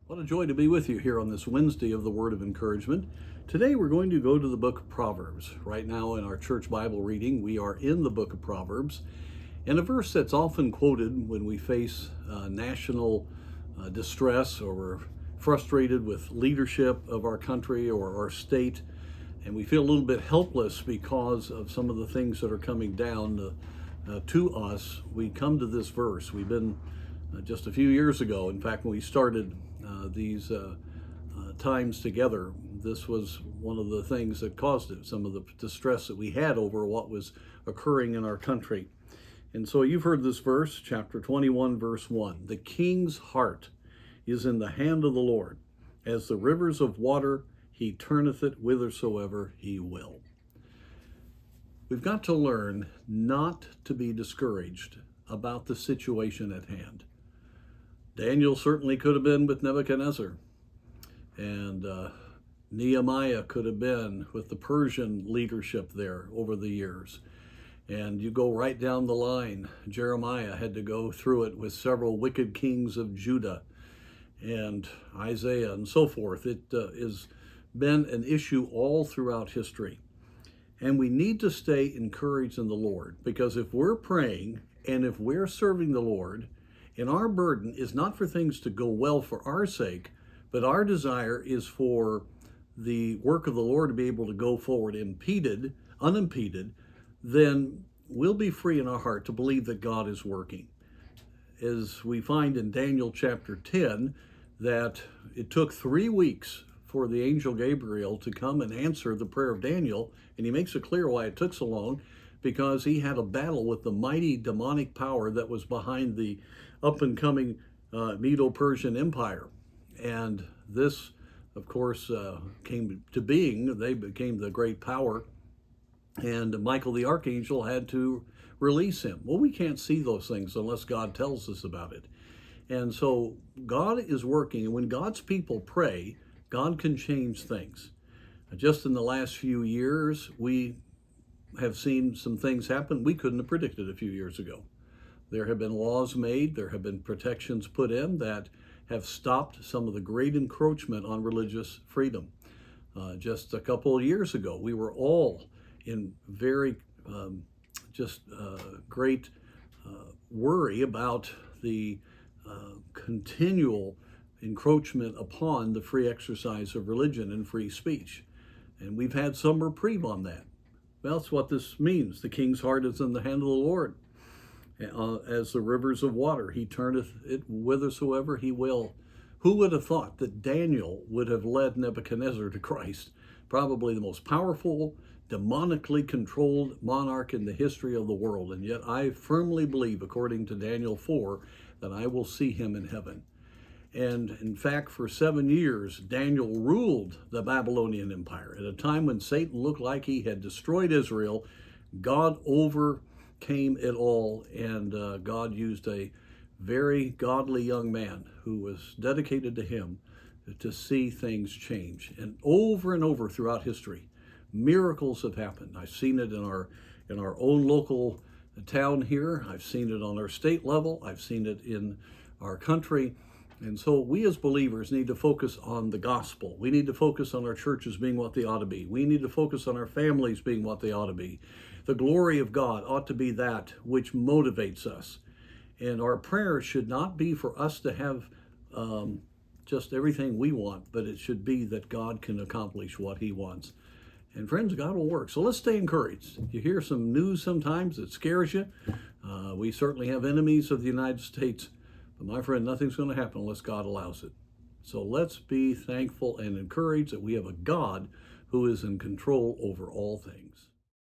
What a joy to be with you here on this Wednesday of the Word of Encouragement. Today we're going to go to the book of Proverbs. Right now in our church Bible reading, we are in the book of Proverbs. And a verse that's often quoted when we face national distress or we're frustrated with leadership of our country or our state, and we feel a little bit helpless because of some of the things that are coming down to us, we come to this verse. We've been just a few years ago, in fact, when we started these times together, this was one of the things that caused it, some of the distress that we had over what was occurring in our country. And so you've heard this verse, chapter 21, verse 1. The king's heart is in the hand of the Lord. As the rivers of water, he turneth it whithersoever he will. We've got to learn not to be discouraged about the situation at hand. Daniel certainly could have been with Nebuchadnezzar, and Nehemiah could have been with the Persian leadership there over the years. And you go right down the line. Jeremiah had to go through it with several wicked kings of Judah, and Isaiah and so forth. It has been an issue all throughout history. And we need to stay encouraged in the Lord, because if we're praying and if we're serving the Lord, and our burden is not for things to go well for our sake, but our desire is for the work of the Lord to be able to go forward unimpeded, then we'll be free in our heart to believe that God is working. As we find in Daniel chapter 10, that it took 3 weeks for the angel Gabriel to come and answer the prayer of Daniel, and he makes it clear why it took so long, because he had a battle with the mighty demonic power that was behind the up-and-coming Medo-Persian Empire. And this, of course, came to being. They became the great power, and Michael the archangel had to release him. Well, we can't see those things unless God tells us about it. And so God is working, and when God's people pray, God can change things. Just in the last few years, we have seen some things happen we couldn't have predicted a few years ago. There have been laws made, there have been protections put in that have stopped some of the great encroachment on religious freedom. Just a couple of years ago, we were all in very great worry about the continual encroachment upon the free exercise of religion and free speech. And we've had some reprieve on that. Well, that's what this means. The king's heart is in the hand of the Lord. As the rivers of water, he turneth it whithersoever he will. Who would have thought that Daniel would have led Nebuchadnezzar to Christ? Probably the most powerful, demonically controlled monarch in the history of the world. And yet I firmly believe, according to Daniel 4, that I will see him in heaven. And in fact, for 7 years, Daniel ruled the Babylonian Empire. At a time when Satan looked like he had destroyed Israel, God overcame it all, and God used a very godly young man who was dedicated to him to see things change. And over throughout history, miracles have happened. I've seen it in our own local town here. I've seen it on our state level. I've seen it in our country. And so we as believers need to focus on the gospel. We need to focus on our churches being what they ought to be. We need to focus on our families being what they ought to be. The glory of God ought to be that which motivates us. And our prayers should not be for us to have just everything we want, but it should be that God can accomplish what he wants. And friends, God will work. So let's stay encouraged. You hear some news sometimes that scares you. We certainly have enemies of the United States. But my friend, nothing's going to happen unless God allows it. So let's be thankful and encouraged that we have a God who is in control over all things.